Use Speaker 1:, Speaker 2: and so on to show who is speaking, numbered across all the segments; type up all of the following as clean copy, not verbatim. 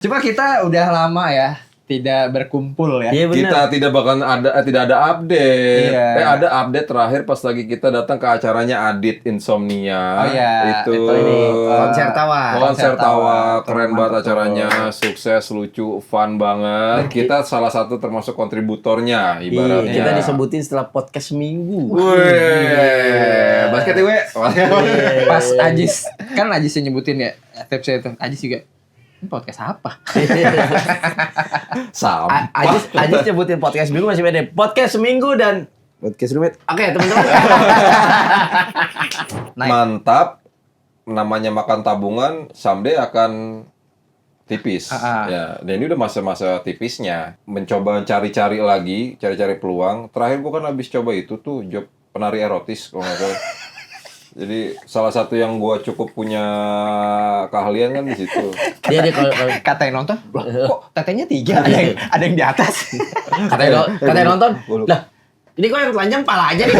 Speaker 1: Cuma kita udah lama ya tidak berkumpul ya.
Speaker 2: Iya benar.
Speaker 3: Kita tidak ada update.
Speaker 1: Iya.
Speaker 3: Ada update terakhir pas lagi kita datang ke acaranya Adit Insomnia.
Speaker 1: Oh iya,
Speaker 3: itu
Speaker 1: ini
Speaker 2: konser tawa.
Speaker 3: Konser tawa, keren
Speaker 1: Mantap
Speaker 3: banget acaranya, sukses, lucu, fun banget. Kita salah satu termasuk kontributornya ibaratnya.
Speaker 2: Kita disebutin setelah podcast seminggu.
Speaker 3: Wih, basket ya, we.
Speaker 1: Pas Ajis, kan Ajis yang nyebutin ya tips itu. Ajis juga, ini podcast apa?
Speaker 3: Sama.
Speaker 2: Ajis nyebutin podcast seminggu masih beda. Podcast seminggu dan podcast rumit. Oke, teman-teman.
Speaker 3: Mantap. Namanya makan tabungan, someday akan tipis. Ya, dan ini udah masa-masa tipisnya. Mencoba cari-cari lagi, cari-cari peluang. Terakhir gua kan habis coba itu tuh job penari erotis kalau nggak salah. Jadi salah satu yang gua cukup punya keahlian kan di situ.
Speaker 2: Dia kalau
Speaker 1: Kata yang nonton, "Loh, kok tetenya 3? Ada yang di atas.
Speaker 2: katanya nonton. Lah, ini kok yang telanjang pala aja nih.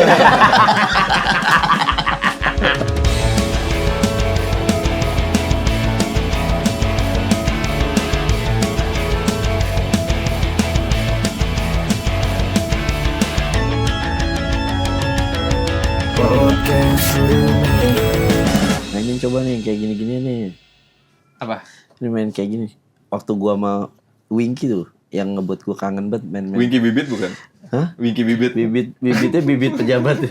Speaker 2: Pengen coba nih kayak gini-gini nih.
Speaker 1: Apa?
Speaker 2: Ini main kayak gini. Waktu gua sama Winky tuh yang ngebuat gua kangen banget main-main.
Speaker 3: Winky Bibit bukan?
Speaker 2: Hah?
Speaker 3: Winky Bibit.
Speaker 2: Bibitnya bibit pejabat.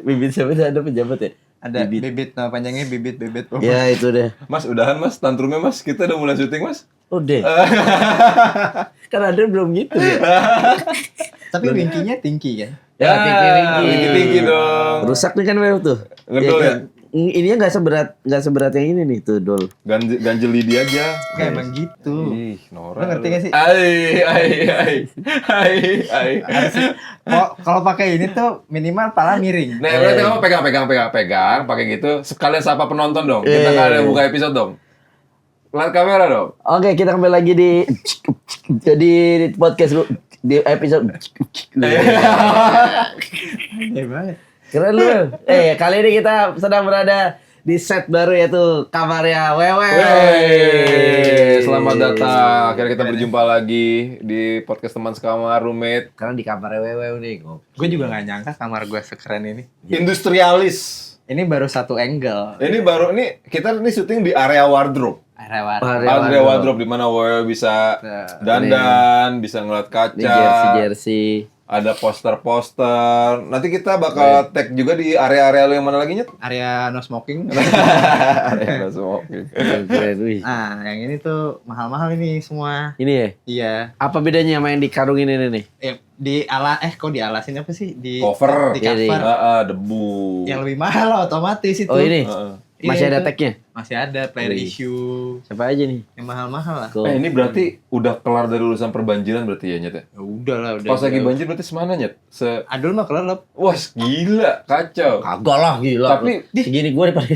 Speaker 2: Bibit siapa ada pejabat ya?
Speaker 1: Ada bibit nama panjangnya bibit.
Speaker 2: Ya itu deh.
Speaker 3: Mas, udahan mas, tantrumnya mas. Kita udah mulai syuting mas.
Speaker 2: Udah. Kan ada belum gitu ya.
Speaker 1: Tapi Winky-nya tinggi kan?
Speaker 2: Ya tinggi.
Speaker 3: Tinggi dong.
Speaker 2: Rusak nih kan Wew tuh.
Speaker 3: Ngedol ya?
Speaker 2: Ininya nggak seberat yang ini nih tuh dol.
Speaker 3: Ganjel lidi aja.
Speaker 1: Kayak emang gitu.
Speaker 3: Ih, Nora.
Speaker 1: Lo ngerti gak sih?
Speaker 3: Ai.
Speaker 1: Kalau pakai ini tuh minimal pala miring.
Speaker 3: Nah, berarti kamu pegang, pakai gitu. Sekalian sapa penonton dong. Kita nggak ada buka episode dong. Lihat kamera dong.
Speaker 2: Oke, kita kembali lagi di podcast di episode.
Speaker 1: Banget.
Speaker 2: Keren lu. Kali ini kita sedang berada di set baru yaitu kamarnya Wewe.
Speaker 3: Selamat datang. Akhirnya kita berjumpa lagi di podcast teman sekamar, roommate.
Speaker 2: Karena di kamarnya Wewe nih.
Speaker 1: Gue juga gak nyangka kamar gue sekeren ini.
Speaker 3: Industrialis.
Speaker 1: Ini baru satu angle.
Speaker 3: Ini kita syuting di area wardrobe. Area wardrobe di mana Wewe bisa dandan, bisa ngeliat kaca.
Speaker 2: Di jersey.
Speaker 3: Ada poster-poster. Nanti kita bakal tag juga di area-area lu yang mana lagi, Nyet?
Speaker 1: Area no smoking.
Speaker 3: Area smoking.
Speaker 2: Keren, wih.
Speaker 1: Nah, yang ini tuh mahal-mahal ini semua.
Speaker 2: Ini ya?
Speaker 1: Iya.
Speaker 2: Apa bedanya sama yang di karung ini nih?
Speaker 1: Kok dialasin apa sih? Di
Speaker 3: Cover.
Speaker 1: Di cover.
Speaker 3: Debu.
Speaker 1: Yang lebih mahal otomatis itu.
Speaker 2: Oh ini?
Speaker 1: Iya,
Speaker 2: Masih ada
Speaker 1: itu.
Speaker 2: tagnya?
Speaker 1: Masih ada player issue.
Speaker 2: Siapa aja nih?
Speaker 1: Yang mahal-mahal lah.
Speaker 3: Ini berarti udah kelar dari urusan perbanjiran berarti ya, Nyet ya?
Speaker 1: Ya udah lah, udah.
Speaker 3: Pas lagi banjir berarti semana, Nyet?
Speaker 1: Adul mah kelelep.
Speaker 3: Wah, gila, kacau.
Speaker 2: Kagak lah, gila.
Speaker 3: Tapi
Speaker 2: segini gue daripada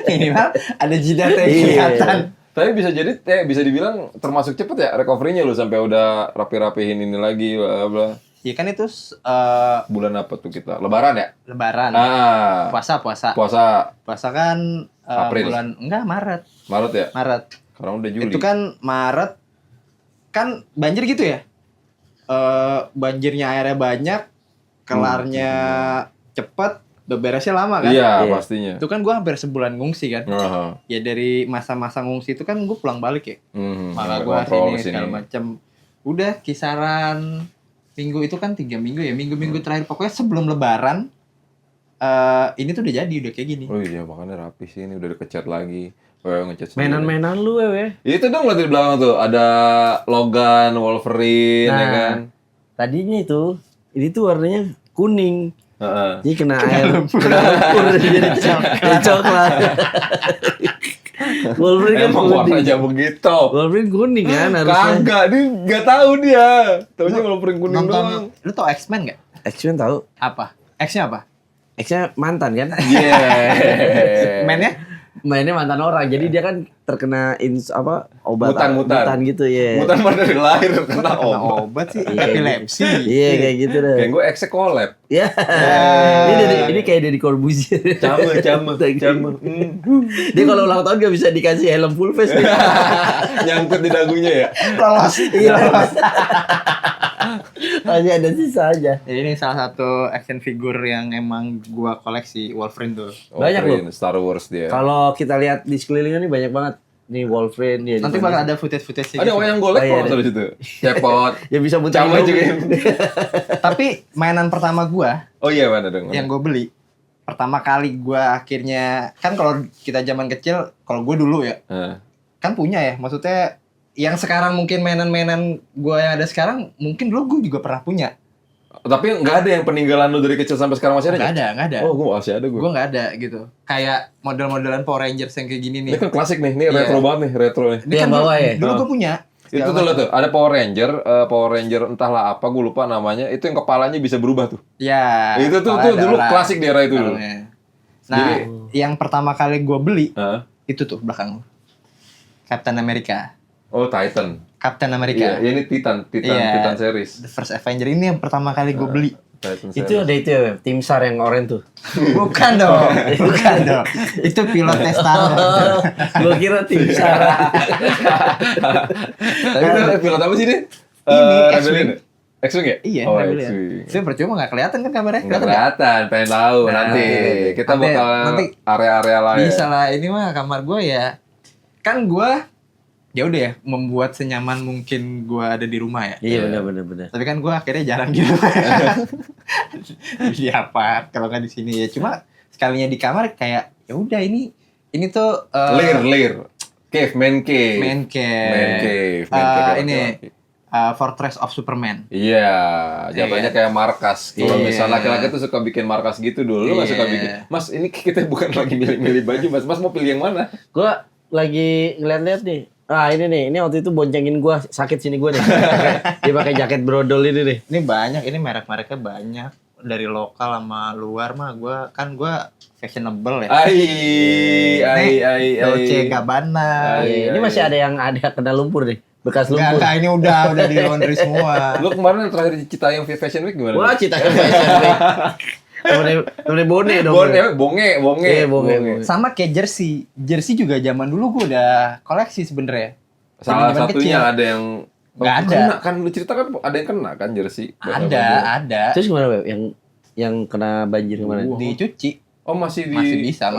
Speaker 1: Minimal ada jidatnya
Speaker 2: Iya.
Speaker 1: kelihatan.
Speaker 3: Tapi bisa dibilang termasuk cepet ya recovery-nya lu sampai udah rapi-rapihin ini lagi, bla bla.
Speaker 1: Iya kan itu
Speaker 3: Bulan apa tuh kita? Lebaran ya?
Speaker 1: Lebaran.
Speaker 3: Ah.
Speaker 1: Puasa. Puasa kan
Speaker 3: April.
Speaker 1: Maret.
Speaker 3: Maret ya?
Speaker 1: Maret.
Speaker 3: Sekarang udah Juli.
Speaker 1: Itu kan Maret kan banjir gitu ya? Banjirnya airnya banyak, kelarnya cepet, beberesnya lama kan?
Speaker 3: Iya, pastinya.
Speaker 1: Itu kan gua hampir sebulan ngungsi kan. Ya dari masa-masa ngungsi itu kan gua pulang balik ya. Malah gua sini segala macam. Udah kisaran minggu itu kan 3 minggu ya. Minggu-minggu terakhir pokoknya sebelum lebaran ini tuh udah jadi, udah kayak gini.
Speaker 3: Oh iya, makanya rapi sih ini udah dikecat lagi. Ngecat sendiri.
Speaker 2: mainan-mainan lu Wewe.
Speaker 3: Itu dong lihat di belakang tuh ada Logan, Wolverine ya kan.
Speaker 2: Tadinya itu ini tuh warnanya kuning. Jadi kena air,
Speaker 3: Kena
Speaker 2: lumpur jadi coklat. Wolverine kan
Speaker 3: Emang
Speaker 2: kuning.
Speaker 3: warnanya begitu.
Speaker 2: Wolverine kuning kan harusnya.
Speaker 3: Kagak, dia nggak tahu dia. Taunya Wolverine kuning doang.
Speaker 1: Lu tau X-Men gak?
Speaker 2: X-Men tahu.
Speaker 1: Apa? X-nya apa?
Speaker 2: X-nya mantan kan?
Speaker 3: Yeah.
Speaker 1: Men-nya?
Speaker 2: mainnya mantan orang. Jadi dia kan terkena obat mutan gitu ya.
Speaker 3: Mutan mah dari lahir kena
Speaker 1: obat sih. Epilepsi.
Speaker 2: Iya kayak gitu deh.
Speaker 3: Kayak gue ex collab.
Speaker 2: Ya. Ini kayak Deddy Corbuzier.
Speaker 3: Camu.
Speaker 2: Dia kalau ulang tahun gak bisa dikasih helm full face nih.
Speaker 3: Nyangkut di dagunya ya.
Speaker 1: Lolos.
Speaker 2: Iya. Hanya ada sisa aja.
Speaker 1: Ini salah satu action figure yang emang gua koleksi, Wolverine tuh.
Speaker 2: Banyak loh.
Speaker 3: Star Wars dia.
Speaker 2: Kalau kita lihat di sekelilingan nih banyak banget. Nih Wolverine dia.
Speaker 1: Nanti bakal ada footage-footage.
Speaker 3: Ada orang yang golek kok di situ. Cepot.
Speaker 2: Ya bisa muter
Speaker 3: juga.
Speaker 1: Tapi mainan pertama gua.
Speaker 3: Oh iya mana dong.
Speaker 1: Yang gua beli. Pertama kali gua akhirnya kan kalau kita zaman kecil, kalau gua dulu ya. Kan punya ya, maksudnya yang sekarang mungkin mainan-mainan gue yang ada sekarang mungkin dulu gue juga pernah punya.
Speaker 3: Tapi nggak ada yang peninggalan lu dari kecil sampai sekarang masih ada?
Speaker 1: Nggak ada.
Speaker 3: Oh, gue masih ada gue.
Speaker 1: Gue nggak ada gitu. Kayak model-modelan Power Rangers yang kayak gini nih.
Speaker 3: Ini kan klasik nih, retro banget nih, retro nih.
Speaker 1: Ini kan bawah ya. Dulu gue punya.
Speaker 3: Itu tuh ada Power Ranger entahlah apa gue lupa namanya. Itu yang kepalanya bisa berubah tuh.
Speaker 1: Ya.
Speaker 3: Itu tuh dulu klasik di era itu dulu.
Speaker 1: Nah, yang pertama kali gue beli itu tuh belakang Captain America.
Speaker 3: Oh, Captain
Speaker 1: America.
Speaker 3: Iya, ini Titan series.
Speaker 1: The First Avenger ini yang pertama kali gue beli.
Speaker 2: Itu ada itu ya, tim SAR yang oranye tuh.
Speaker 1: Bukan dong. Itu pilot Testaro.
Speaker 2: Gue kira tim SAR.
Speaker 3: Tapi itu pilot apa sih ini?
Speaker 1: X-Wing.
Speaker 3: X-Wing ya?
Speaker 1: Iya, X-Wing. Itu percuma nggak kelihatan kan kameranya?
Speaker 3: Nggak kelihatan, pengen tahu nanti. Kita bakal area-area lain.
Speaker 1: Bisa lah, ini mah kamar gue ya. Kan gue ya udah ya membuat senyaman mungkin gue ada di rumah ya.
Speaker 2: Iya benar.
Speaker 1: Tapi kan gue akhirnya jarang di rumah. Di apa kalau nggak di sini ya. Cuma sekalinya di kamar kayak ya udah ini tuh
Speaker 3: main cave.
Speaker 1: Ini Fortress of Superman.
Speaker 3: Iya, jatuhnya kayak markas. Kalau misalnya laki-laki tuh suka bikin markas gitu dulu, lu nggak suka bikin. Mas, ini kita bukan lagi milih-milih baju, Mas. Mas mau pilih yang mana?
Speaker 2: Gue lagi ngeliat-liat nih. Ini waktu itu boncengin gua, sakit sini gua nih. Dia pakai jaket brodol ini nih.
Speaker 1: Ini banyak, ini merek-mereknya banyak dari lokal sama luar mah gua fashionable ya. Dolce Gabbana.
Speaker 2: Ini masih ada yang kena lumpur nih. Bekas lumpur.
Speaker 1: Enggak, ini udah di laundry semua.
Speaker 3: Lu kemarin terakhir di Citayam Fashion Week gimana?
Speaker 2: Wah, Citayam Fashion Week. Bone dong.
Speaker 3: Bonge.
Speaker 1: Sama kayak jersey. Jersey juga zaman dulu gue udah koleksi sebenarnya.
Speaker 3: Salah satunya ada yang
Speaker 1: nggak ada.
Speaker 3: Kena, kan lu cerita kan ada yang kena kan jersey.
Speaker 1: Ada.
Speaker 2: Terus gimana, Beb? Yang kena banjir kemana?
Speaker 1: Dicuci.
Speaker 3: Oh, masih
Speaker 1: bisa.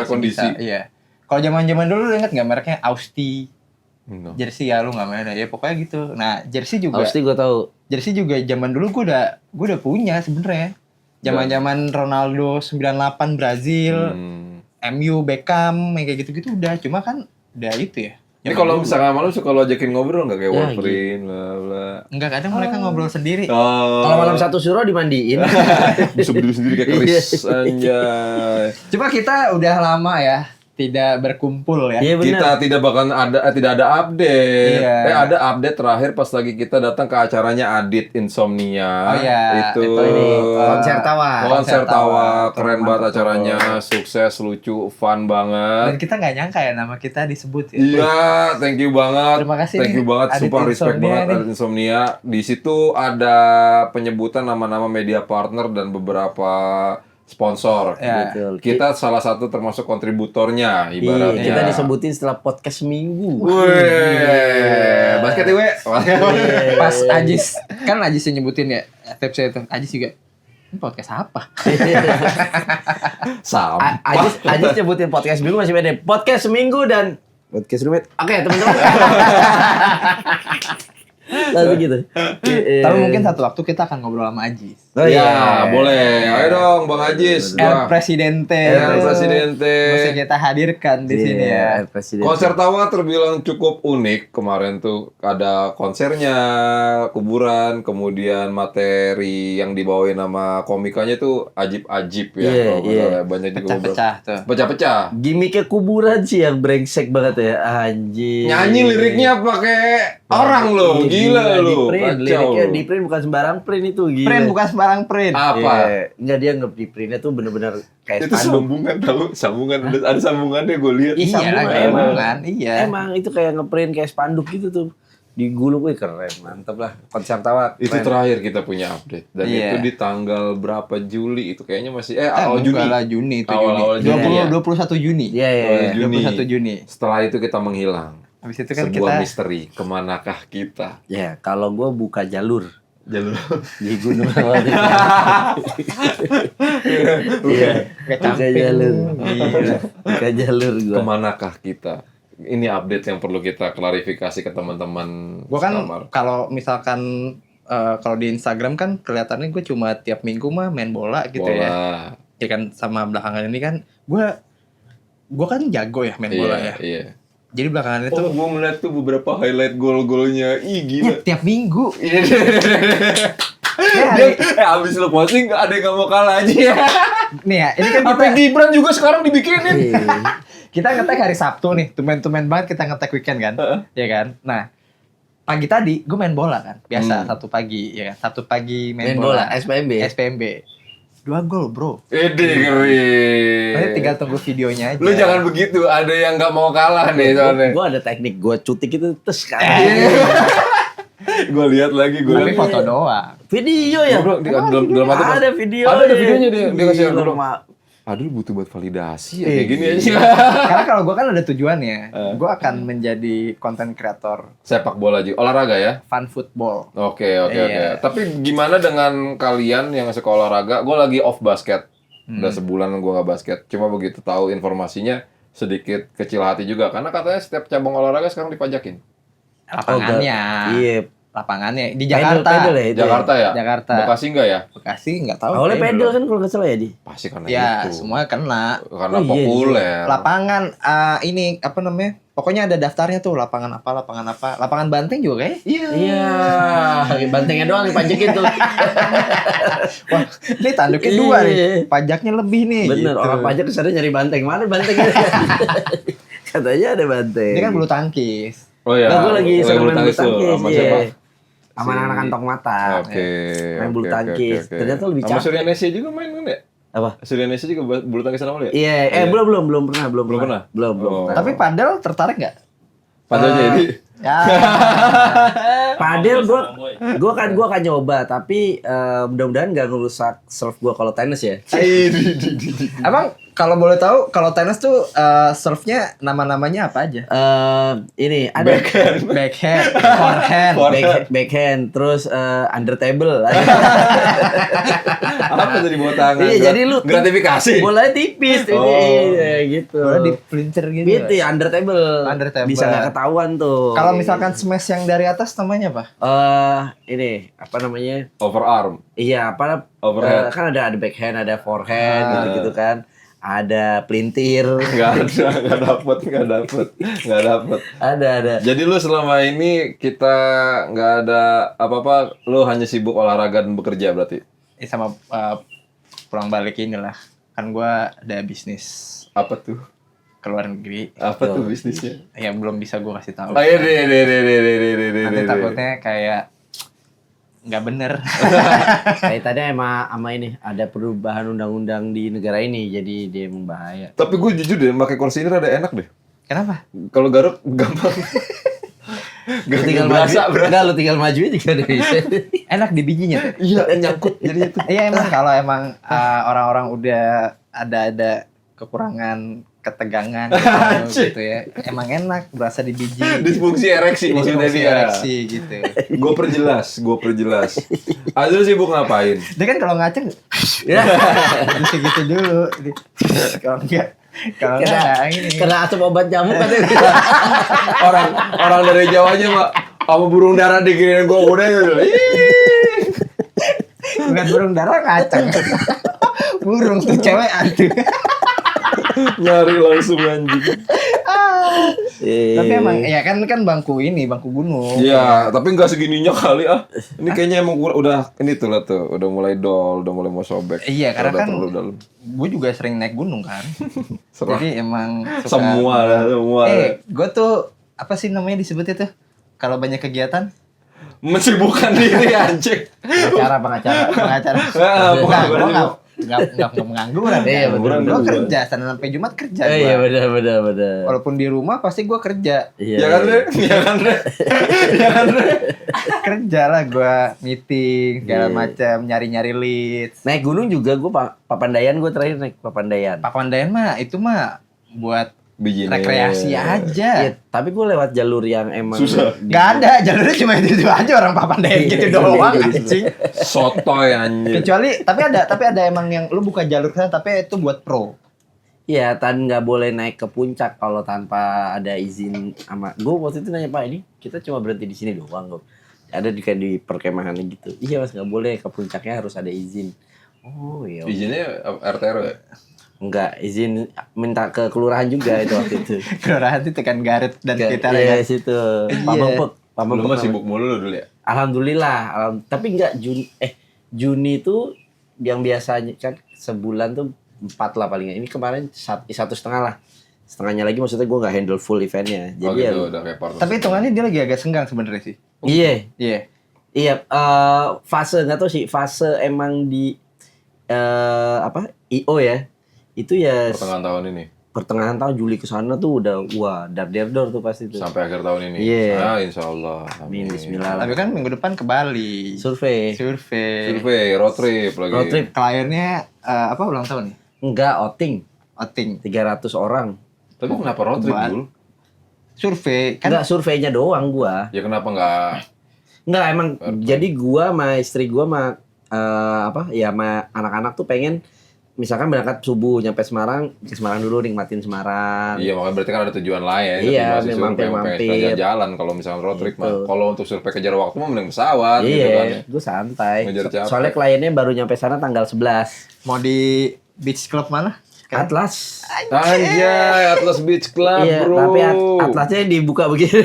Speaker 1: Iya. Kalau zaman dulu lu inget nggak mereknya Austi? Jersey ya lu nggak main ya pokoknya gitu. Nah jersey juga.
Speaker 2: Austi gue tahu.
Speaker 1: Jersey juga zaman dulu gue udah punya sebenarnya. Zaman Ronaldo 98 Brazil, MU Beckham, kayak gitu-gitu udah. Cuma kan udah itu ya.
Speaker 3: Ini kalau misalkan malam suka lo ajakin ngobrol nggak kayak Wolverine, bla.
Speaker 1: Enggak, kadang mereka ngobrol sendiri.
Speaker 2: Kalau malam satu suruh dimandiin.
Speaker 3: Bisa berdiri sendiri kayak keris anjay.
Speaker 1: Cuma kita udah lama ya tidak berkumpul ya.
Speaker 2: Iya,
Speaker 3: kita tidak ada update.
Speaker 1: Iya.
Speaker 3: Ada update terakhir pas lagi kita datang ke acaranya Adit Insomnia.
Speaker 1: Oh iya.
Speaker 3: Itu
Speaker 2: ini konser tawa.
Speaker 3: Keren banget acaranya, sukses, lucu, fun banget.
Speaker 1: Dan kita nggak nyangka ya nama kita disebut ya.
Speaker 3: Iya, thank you banget.
Speaker 1: Terima kasih.
Speaker 3: Thank you banget, super respect banget Adit Insomnia. Di situ ada penyebutan nama-nama media partner dan beberapa sponsor.
Speaker 1: Ya.
Speaker 2: Betul.
Speaker 3: Kita salah satu termasuk kontributornya ibaratnya.
Speaker 2: Kita disebutin setelah podcast seminggu.
Speaker 3: Wih, basket iwe.
Speaker 1: Pas Ajis, kan Ajis yang nyebutin ya tips itu. Ajis juga. Ini podcast apa?
Speaker 3: Sama.
Speaker 2: Ajis nyebutin podcast seminggu masih beda. Podcast seminggu dan podcast rumit. Oke, teman-teman. Lalu gitu.
Speaker 1: Tapi mungkin satu waktu kita akan ngobrol sama Ajis.
Speaker 2: Oh
Speaker 3: iya, boleh. Ayo dong, Bang Ajis.
Speaker 1: El Presidente. Mesti kita hadirkan di sini ya.
Speaker 3: Konser tawa terbilang cukup unik. Kemarin tuh ada konsernya, kuburan, kemudian materi yang dibawain nama komikanya tuh ajib-ajib ya.
Speaker 2: Iya.
Speaker 3: Banyak juga
Speaker 1: pecah-pecah tuh.
Speaker 3: Pecah-pecah.
Speaker 2: Gimiknya kuburan sih yang brengsek banget ya. Anjing.
Speaker 3: Nyanyi liriknya pakai orang loh. Gila lu,
Speaker 2: di print,
Speaker 3: kacau
Speaker 2: liriknya
Speaker 3: lu.
Speaker 2: di print bukan sembarang print itu, gila.
Speaker 1: Print bukan sembarang print.
Speaker 3: Apa?
Speaker 2: Iya. Enggak, dia di printnya tuh bener-bener kayak
Speaker 3: Itu
Speaker 2: spanduk.
Speaker 3: sambungan tahu, sambungan ada sambungannya gue lihat.
Speaker 1: Iya,
Speaker 2: sambungan.
Speaker 1: emang, iya.
Speaker 2: Emang itu kayak ngeprint kayak spanduk gitu tuh. Digulung, wih keren, mantep lah. Konser tawa.
Speaker 3: Itu
Speaker 2: keren.
Speaker 3: terakhir kita punya update dan
Speaker 1: Iya.
Speaker 3: itu di tanggal berapa Juli itu kayaknya masih
Speaker 1: Awal
Speaker 3: awal Juni.
Speaker 1: Lah, Juni itu
Speaker 3: Awal-awal
Speaker 1: Juni.
Speaker 3: Juni, ya.
Speaker 1: 21 Juni.
Speaker 2: Iya, iya,
Speaker 3: Awal
Speaker 2: iya.
Speaker 3: Juni.
Speaker 1: 21 Juni.
Speaker 3: Setelah itu kita menghilang.
Speaker 1: Habis itu kan
Speaker 3: Sebuah
Speaker 1: kita
Speaker 3: misteri, kemanakah kita?
Speaker 2: Ya, kalau gue buka jalur
Speaker 3: Jalur
Speaker 2: di gunung awal itu. Iya, buka jalur. Buka jalur gue.
Speaker 3: kemanakah kita? Ini update yang perlu kita klarifikasi ke teman-teman
Speaker 1: Gue kan
Speaker 3: sekamar.
Speaker 1: kalau misalkan kalau di Instagram kan kelihatannya gue cuma tiap minggu mah main bola gitu ya.
Speaker 3: Bola.
Speaker 1: Ya kan sama belakangan ini kan gue kan jago ya main bola ya.
Speaker 3: Iya.
Speaker 1: Jadi belakangan itu
Speaker 3: Oh, gue ngeliat tuh beberapa highlight gol-golnya. Ih, gila.
Speaker 1: tiap minggu.
Speaker 3: Iya.
Speaker 1: Ya,
Speaker 3: Abis lu posting ada yang gak mau kalah aja ya.
Speaker 1: nih ya, ini kan
Speaker 3: Sampai Gibran juga sekarang dibikinin.
Speaker 1: kita ngetek hari Sabtu nih, tumen-tumen banget kita ngetek weekend kan, ya kan. Nah, pagi tadi gue main bola kan, biasa Sabtu pagi, ya kan. Sabtu pagi main bola, SPMB, 2 gol bro.
Speaker 3: Ede keren.
Speaker 1: Nanti tinggal tunggu videonya aja.
Speaker 3: Lu jangan begitu, ada yang gak mau kalah nih soalnya.
Speaker 2: Gue ada teknik gue cutik itu terus kan.
Speaker 3: Gue lihat lagi, gue
Speaker 1: Tapi
Speaker 3: lihat.
Speaker 1: foto doang.
Speaker 2: Video ya.
Speaker 3: Bro, dalam hati
Speaker 2: Ada video.
Speaker 3: Ada videonya dia kasih
Speaker 2: Gila,
Speaker 3: bro.
Speaker 2: Mak.
Speaker 3: Aduh, butuh buat validasi ya kayak gini aja.
Speaker 1: Karena kalau gue kan ada tujuannya, gue akan menjadi content creator
Speaker 3: Sepak bola juga, olahraga ya.
Speaker 1: fun football.
Speaker 3: Oke.
Speaker 1: Iya.
Speaker 3: Tapi gimana dengan kalian yang sekolah olahraga? Gue lagi off basket. Udah sebulan gue nggak basket. Cuma begitu tahu informasinya sedikit kecil hati juga. Karena katanya setiap cabang olahraga sekarang dipajakin.
Speaker 1: Lapangannya,
Speaker 2: Iya.
Speaker 1: lapangannya di Jakarta.
Speaker 2: Pedal ya itu.
Speaker 3: Jakarta ya?
Speaker 1: Jakarta.
Speaker 3: Bekasi enggak ya?
Speaker 1: Bekasi nggak tahu.
Speaker 2: Awalnya
Speaker 1: kayaknya
Speaker 2: pedal
Speaker 1: belum.
Speaker 2: kan kalau nggak salah ya di.
Speaker 3: Pasti karena
Speaker 1: Ya,
Speaker 3: itu.
Speaker 1: semua kena.
Speaker 3: Karena
Speaker 2: Oh, iya,
Speaker 3: populer.
Speaker 1: Lapangan ini apa namanya? Pokoknya ada daftarnya tuh lapangan apa. Lapangan banteng juga kayaknya.
Speaker 2: Iya. Bantengnya doang dipajakin tuh.
Speaker 1: Wah, ini tanduknya
Speaker 2: Iya.
Speaker 1: 2 nih. Pajaknya lebih nih.
Speaker 2: Bener,
Speaker 1: gitu.
Speaker 2: orang pajak kesana nyari banteng. Mana bantengnya? Katanya ada banteng.
Speaker 1: Ini kan bulu tangkis.
Speaker 3: Oh ya.
Speaker 2: Nah, gue lagi seneng main bulu tangkis.
Speaker 3: Sama
Speaker 2: Iya.
Speaker 3: siapa?
Speaker 2: Sama anak-anak kantong mata.
Speaker 3: Oke.
Speaker 2: Main bulu
Speaker 3: oke,
Speaker 2: tangkis.
Speaker 3: oke.
Speaker 2: Ternyata lebih
Speaker 3: Sama
Speaker 2: capek.
Speaker 3: Surya Nesia juga main kan ya?
Speaker 2: Apa?
Speaker 3: Surya Nesia juga bulu tangkis sama lu ya?
Speaker 2: Iya, belum pernah.
Speaker 3: Belum pernah?
Speaker 2: Belum
Speaker 3: Oh.
Speaker 2: pernah.
Speaker 1: Tapi padel tertarik nggak?
Speaker 3: Padahal jadi.
Speaker 1: Ya.
Speaker 2: Padel gua akan nyoba, tapi mudah-mudahan nggak ngerusak serve gua kalau tenis ya.
Speaker 1: Abang kalau boleh tahu kalau tenis tuh serve-nya nama-namanya apa aja?
Speaker 2: Ini ada
Speaker 1: Backhand, forehand.
Speaker 2: backhand, terus under table.
Speaker 3: Apa tadi bawa tangan?
Speaker 2: Iya, jadi lu
Speaker 3: gratifikasi.
Speaker 2: bolanya tipis ini iya, gitu.
Speaker 1: Boleh di pelintir gitu.
Speaker 2: Gitu ya, under table.
Speaker 1: Under table.
Speaker 2: Bisa nggak ketahuan tuh.
Speaker 1: Kalau misalkan smash yang dari atas namanya apa?
Speaker 2: Ini apa namanya?
Speaker 3: Overarm.
Speaker 2: Iya, apa
Speaker 3: Overhead.
Speaker 2: kan ada backhand, ada forehand gitu kan. Ada pelintir.
Speaker 3: Nggak dapet.
Speaker 2: Ada.
Speaker 3: Jadi lu selama ini kita nggak ada apa-apa, lu hanya sibuk olahraga dan bekerja berarti?
Speaker 1: Sama pulang balik inilah. Kan gua ada bisnis
Speaker 3: Apa tuh?
Speaker 1: ke luar negeri.
Speaker 3: Apa tuh bisnisnya?
Speaker 1: Ya belum bisa gua kasih tahu.
Speaker 3: Oh iya,
Speaker 1: Nanti takutnya kayak nggak bener.
Speaker 2: Kaitannya sama ini ada perubahan undang-undang di negara ini, jadi dia membahaya.
Speaker 3: Tapi gue jujur deh, pakai kursi ini rada enak deh.
Speaker 1: Kenapa?
Speaker 3: Kalau garuk gampang.
Speaker 2: Lu tinggal maju, enggak lu tinggal maju juga udah bisa.
Speaker 1: Enak di bijinya tuh.
Speaker 3: Iya, nyangkut jadinya tuh.
Speaker 1: Iya emang kalau emang orang-orang udah ada kekurangan ketegangan gitu ya. Emang enak berasa di biji.
Speaker 3: Disfungsi ereksi maksudnya
Speaker 1: Disfungsi
Speaker 3: dia.
Speaker 1: ereksi gitu.
Speaker 3: Gue perjelas. Azul sibuk ngapain?
Speaker 1: Dia kan kalau ngaceng
Speaker 2: Ya.
Speaker 1: mesti gitu dulu. Kalau enggak ini.
Speaker 2: Kena asap obat nyamuk katanya.
Speaker 3: Orang dari Jawanya mah kamu burung dara diginiin gue udah gitu.
Speaker 1: Bukan burung dara ngaceng. Burung tuh cewek antu.
Speaker 3: Nyari langsung anjing.
Speaker 1: Tapi emang ya kan bangku gunung.
Speaker 3: Iya, tapi nggak segininya kali ah. Ini kayaknya emang udah ini tuh lah tuh, udah mulai mau sobek.
Speaker 1: Iya, karena
Speaker 3: Udah
Speaker 1: kan
Speaker 3: terlalu dalam.
Speaker 1: gue juga sering naik gunung kan.
Speaker 3: Serah.
Speaker 1: Jadi emang suka
Speaker 3: Semua.
Speaker 1: gue tuh apa sih namanya disebutnya tuh? Kalau banyak kegiatan?
Speaker 3: Mensibukkan diri anjing.
Speaker 2: pengacara.
Speaker 1: Enggak pengangguran.
Speaker 2: Iya,
Speaker 1: kan?
Speaker 2: bener,
Speaker 1: Gua
Speaker 2: bener.
Speaker 1: kerja Senin sampai Jumat kerja.
Speaker 2: Iya
Speaker 1: gua.
Speaker 2: benar.
Speaker 1: Walaupun di rumah pasti gua kerja.
Speaker 2: Iya.
Speaker 3: Ya kan, Re? Ya kan, Re? Ya kan, Re?
Speaker 1: Kerja lah gua meeting segala
Speaker 2: Iya.
Speaker 1: macam, nyari-nyari leads.
Speaker 2: Naik gunung juga gue Papandayan gue terakhir naik Papandayan.
Speaker 1: Papandayan mah itu mah buat
Speaker 3: Bijine.
Speaker 1: rekreasi aja.
Speaker 2: Iya, tapi gue lewat jalur yang emang
Speaker 3: Susah.
Speaker 1: Gak ada, jalurnya cuma itu aja orang Papandayan gitu doang anjing.
Speaker 3: Sotoy anjing.
Speaker 1: Kecuali tapi ada emang yang lu buka jalur sana tapi itu buat pro.
Speaker 2: Iya, nggak boleh naik ke puncak kalau tanpa ada izin sama. Gue waktu itu nanya Pak, ini kita cuma berhenti di sini doang kok. Ada kayak di perkemahan gitu. Iya Mas, nggak boleh ke puncaknya, harus ada izin. Oh iya.
Speaker 3: Izinnya RT RW.
Speaker 2: Enggak, izin minta ke kelurahan juga itu waktu itu.
Speaker 1: Kelurahan itu tekan Garut dan sekitar
Speaker 2: Iya,
Speaker 1: ya.
Speaker 2: situ.
Speaker 1: Iya.
Speaker 2: Pak
Speaker 3: Lu
Speaker 2: Bempek.
Speaker 3: mah sibuk mulu lu dulu ya.
Speaker 2: Alhamdulillah, tapi enggak Juni itu yang biasanya kan sebulan tuh 4 lah palingnya. Ini kemarin 1,5 lah. Setengahnya lagi maksudnya gue nggak handle full eventnya.
Speaker 3: Oh
Speaker 2: Jadi
Speaker 3: gitu,
Speaker 2: ya,
Speaker 3: udah kayak partner.
Speaker 1: Tapi hitungannya dia lagi agak senggang sebenarnya sih.
Speaker 2: iya,
Speaker 1: Iya.
Speaker 2: fase nggak tahu sih, fase emang di IO ya. Itu ya
Speaker 3: Pertengahan tahun ini.
Speaker 2: pertengahan tahun Juli ke sana tuh udah wah dar tuh pasti tuh.
Speaker 3: Sampai akhir tahun ini.
Speaker 2: Iya.
Speaker 3: Ah, insyaallah.
Speaker 2: Amin, bismillah.
Speaker 1: Tapi kan minggu depan ke Bali.
Speaker 2: Survei.
Speaker 3: Survei, road trip lagi.
Speaker 2: Road trip.
Speaker 1: Kliennya apa ulang tahun nih?
Speaker 2: Enggak, outing.
Speaker 1: Outing.
Speaker 2: 300 orang.
Speaker 3: Tapi kenapa road trip
Speaker 1: Buat-
Speaker 3: dulu?
Speaker 1: Survei kan
Speaker 2: Enggak, surveinya doang gua.
Speaker 3: Ya kenapa enggak?
Speaker 2: Enggak, emang jadi gua sama istri gua sama sama anak-anak tuh pengen misalkan berangkat subuh nyampe Semarang, ke Semarang dulu nikmatin Semarang.
Speaker 3: Iya, makanya berarti kan ada tujuan lain.
Speaker 2: Iya,
Speaker 3: Masih
Speaker 2: mampir-mampir.
Speaker 3: survei, pengen jalan kalau misalnya road trip mah.
Speaker 2: Gitu.
Speaker 3: Kalau untuk survei kejar waktu mah mending pesawat gitu kan.
Speaker 2: Iya, gue santai.
Speaker 3: Ngejar capek.
Speaker 2: Soalnya kliennya baru nyampe sana tanggal 11.
Speaker 1: mau di beach club mana?
Speaker 2: Atlas.
Speaker 3: Anjay, Atlas Beach Club,
Speaker 2: Iya,
Speaker 3: bro.
Speaker 2: tapi atlasnya dibuka begini.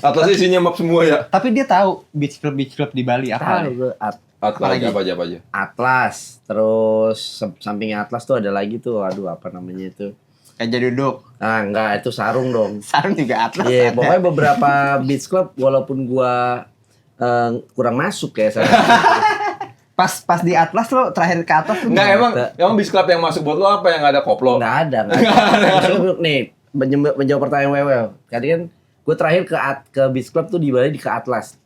Speaker 3: Atlas isinya map semua ya.
Speaker 1: Tapi dia tahu beach club di Bali apa?
Speaker 2: Tahu gue.
Speaker 3: Atlas
Speaker 1: Apalagi?
Speaker 3: apa aja.
Speaker 2: Atlas, terus sampingnya Atlas tuh ada lagi tuh, aduh apa namanya itu?
Speaker 1: Kayak duduk.
Speaker 2: Ah enggak, itu sarung dong.
Speaker 1: Sarung juga Atlas.
Speaker 2: Iya,
Speaker 1: ada.
Speaker 2: pokoknya beberapa beach club walaupun gua kurang masuk ya saya.
Speaker 1: Pas di Atlas lo terakhir ke atas tuh.
Speaker 3: Enggak,
Speaker 1: gimana?
Speaker 3: emang Beach Club yang masuk buat lo apa yang ada koplo?
Speaker 2: Enggak ada. Maksudnya, nih, menjawab pertanyaan Wewel. Tadi kan gue terakhir ke beach club tuh di Bali ke Atlas.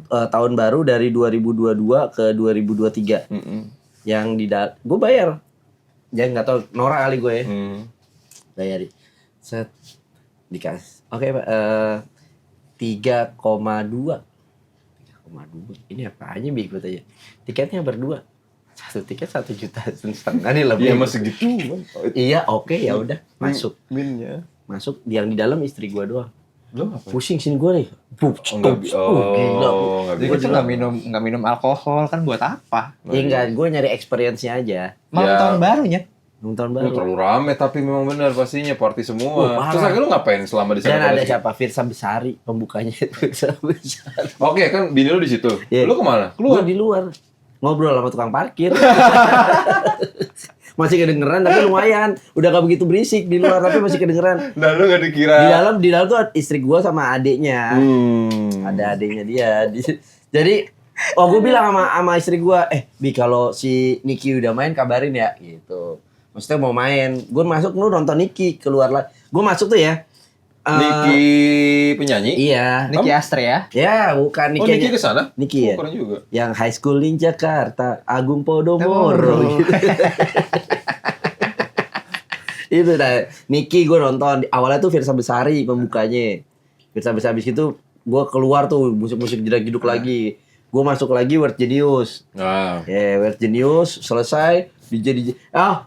Speaker 2: Tahun baru dari 2022 ke 2023. Yang gue bayar. Jangan nggak tahu Nora kali gue ya. Bayari. Set dikasih. Oke, Pak. 3,2. 3,2. Ini apa aja gue tanya. Tiketnya berdua. Satu tiket 1,5 juta nih lebih.
Speaker 3: Iya, masih gitu.
Speaker 2: Iya, oke, ya udah masuk.
Speaker 3: Minnya.
Speaker 2: Masuk yang di dalam istri gua doang.
Speaker 3: Lo apa?
Speaker 2: Pusing sini gua nih. Gila.
Speaker 3: Enggak
Speaker 1: Jadi
Speaker 3: bisa.
Speaker 1: itu nggak minum alkohol kan buat apa?
Speaker 2: Ya enggak, gua nyari experience-nya aja.
Speaker 1: Malam
Speaker 3: Ya.
Speaker 1: tahun barunya.
Speaker 2: Tahun
Speaker 3: Lu
Speaker 2: baru.
Speaker 3: terlalu rame tapi memang benar pastinya party semua.
Speaker 2: Parah.
Speaker 3: Terus akhirnya lu ngapain selama di sana?
Speaker 2: Dan ada
Speaker 3: pada-
Speaker 2: siapa? Firsa Besari pembukanya. Firsa Besari.
Speaker 3: Oke, kan bini lu di situ.
Speaker 2: Iya.
Speaker 3: Lu kemana?
Speaker 2: Gua
Speaker 3: Keluar.
Speaker 2: di luar. Ngobrol sama tukang parkir. Masih kedengeran tapi lumayan. Udah gak begitu berisik di luar tapi masih kedengeran.
Speaker 3: Nah, lu gak dikira.
Speaker 2: Di dalam tuh istri gua sama adiknya. Ada adiknya dia. Jadi gue bilang sama istri gua, Bi kalau si Niki udah main kabarin ya gitu. Maksudnya mau main. Gue masuk lu nonton Niki keluar lah. Gue masuk tuh ya.
Speaker 3: Niki penyanyi?
Speaker 2: Iya.
Speaker 1: Niki Astre ya.
Speaker 2: Ya, bukan
Speaker 3: Oh,
Speaker 2: Niki.
Speaker 3: Niki ke sana?
Speaker 2: Niki ya.
Speaker 3: Keren juga.
Speaker 2: Yang High School in Jakarta, Agung Podomoro. Gitu. Itu dah. Niki gue nonton. Awalnya tuh Firsa Besari pembukanya. Firsa Besari habis itu gue keluar tuh musik-musik jedak-jeduk lagi. Gue masuk lagi Weird Genius.
Speaker 3: Nah,
Speaker 2: Weird Genius selesai. DJ.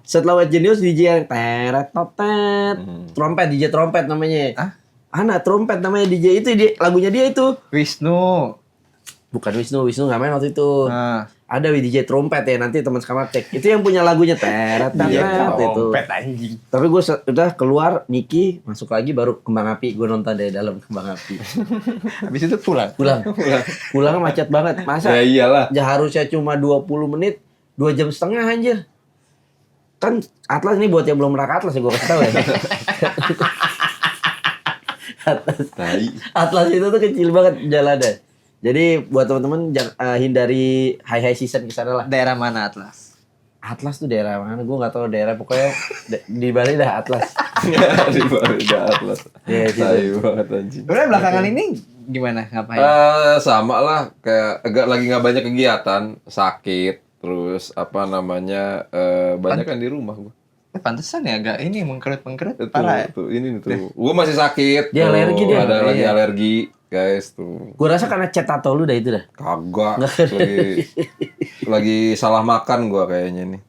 Speaker 2: Setelah Weird Genius DJ yang teret totet. Trompet, DJ trompet namanya. Anak trompet namanya DJ itu lagunya dia itu.
Speaker 1: Wisnu.
Speaker 2: Bukan Wisnu nggak main waktu itu.
Speaker 1: Nah,
Speaker 2: Ada DJ trompet ya, nanti teman sekamar cek. Itu yang punya lagunya teret
Speaker 3: Iya,
Speaker 2: itu.
Speaker 1: trompet anjing.
Speaker 2: Tapi gue udah keluar, Niki masuk lagi baru Kembang Api. Gue nonton dari dalam Kembang Api.
Speaker 1: Habis itu pulang.
Speaker 2: Pulang macet banget. Masa
Speaker 3: ya iyalah.
Speaker 2: ya harusnya cuma 20 menit, 2 jam setengah anjir. Kan Atlas ini buat yang belum pernah ke Atlas ya gue kasih tahu ya.
Speaker 3: Tai.
Speaker 2: Atlas itu tuh kecil banget jalannya. Jadi buat teman-teman hindari high season ke sana lah.
Speaker 1: Daerah mana Atlas?
Speaker 2: Atlas tuh daerah mana? Gue nggak tahu daerah, pokoknya di Bali dah Atlas.
Speaker 3: Di Bali dah Atlas.
Speaker 2: Iya, gitu.
Speaker 3: Tai banget anjing.
Speaker 1: Udah belakangan ini gimana ngapain?
Speaker 3: Sama lah, kayak lagi nggak banyak kegiatan, sakit, terus apa namanya banyak kan di rumah gua.
Speaker 1: Pantesan ya agak ini mengkerut-mengkerut
Speaker 3: Itu,
Speaker 1: parah ya?
Speaker 3: ini tuh. Gua masih sakit.
Speaker 2: Dia alergi dia.
Speaker 3: Ada lagi
Speaker 1: Iya.
Speaker 3: alergi, guys tuh.
Speaker 2: Gue rasa karena cat tato lu dah itu dah.
Speaker 3: Kagak. Lagi salah makan gua kayaknya nih.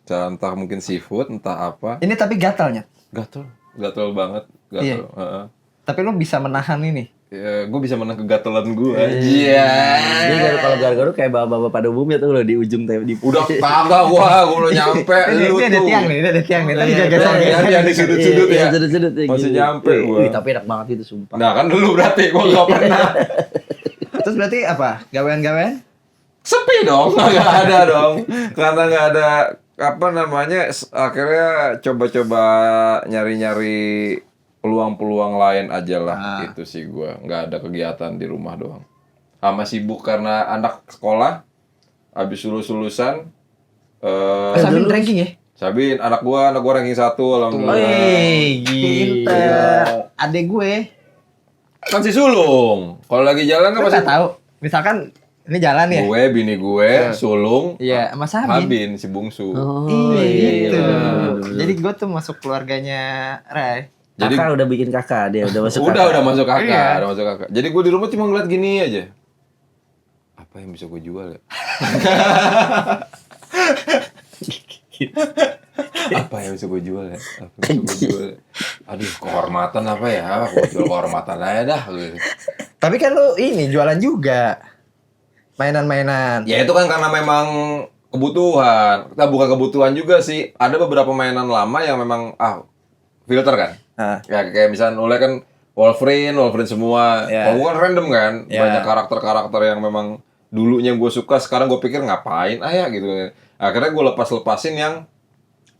Speaker 3: Entah mungkin seafood, entah apa.
Speaker 1: Ini tapi gatalnya.
Speaker 3: Gatel banget, gatel.
Speaker 1: Iya. Tapi lu bisa menahan ini.
Speaker 3: Ya, gue bisa menang kegatelan gue.
Speaker 2: Iya. Jadi kalau gargaru kayak bapak-bapak pada umumnya tuh lo di ujung di.
Speaker 3: Udah kagak gua udah nyampe lu
Speaker 1: Ini ada
Speaker 3: tuh.
Speaker 1: tiang nih, ini ada tiang nih. Tadi
Speaker 2: Iya,
Speaker 1: geser.
Speaker 3: yang di sudut-sudut ya.
Speaker 2: Sudut-sudut ya,
Speaker 3: Masih
Speaker 2: gitu.
Speaker 3: nyampe gua.
Speaker 2: Wih, tapi enak banget itu sumpah.
Speaker 3: Nah kan dulu berarti gua gak pernah.
Speaker 1: Terus berarti apa? Gawean-gawean?
Speaker 3: Sepi dong, nggak ada dong. Karena nggak ada apa namanya, akhirnya coba-coba nyari-nyari peluang-peluang lain aja lah. Itu sih gua, nggak ada kegiatan di rumah doang. Sama sibuk karena anak sekolah, habis lulusan.
Speaker 1: Sabin ranking ya?
Speaker 3: Sabin, anak gua ranking 1, alhamdulillah.
Speaker 2: Wih,
Speaker 1: Pinter. Adek gue.
Speaker 3: Kan si sulung. Kalau lagi jalan kan
Speaker 1: Lu
Speaker 3: pasti
Speaker 1: nggak tahu. Misalkan ini jalan ya?
Speaker 3: gue, bini gue, sulung,
Speaker 1: Iya, sama Sabin.
Speaker 3: Habin, si bungsu.
Speaker 2: Oh,
Speaker 1: Iya, gitu.
Speaker 3: iya.
Speaker 1: Jadi gue tuh masuk keluarganya Ray.
Speaker 3: Jadi
Speaker 2: kakak udah bikin kakak dia udah masuk
Speaker 3: udah masuk kakak,
Speaker 1: Iya.
Speaker 3: udah masuk kakak. Jadi gue di rumah cuma ngeliat gini aja. Apa yang bisa gue jual ya? Apa yang bisa gue jual ya? Apa yang bisa gue jual ya? Aduh, kehormatan apa ya? Gue jual kehormatan aja dah. Gitu.
Speaker 1: Tapi kan lu ini jualan juga. Mainan-mainan.
Speaker 3: Ya itu kan karena memang kebutuhan. Kita bukan kebutuhan juga sih. Ada beberapa mainan lama yang memang filter kan. Ya kayak misalnya Ule kan Wolverine semua.
Speaker 1: Ya.
Speaker 3: Kalau gue kan random kan.
Speaker 1: Ya.
Speaker 3: Banyak karakter-karakter yang memang dulunya gue suka, sekarang gue pikir ngapain ya gitu. Akhirnya gue lepasin yang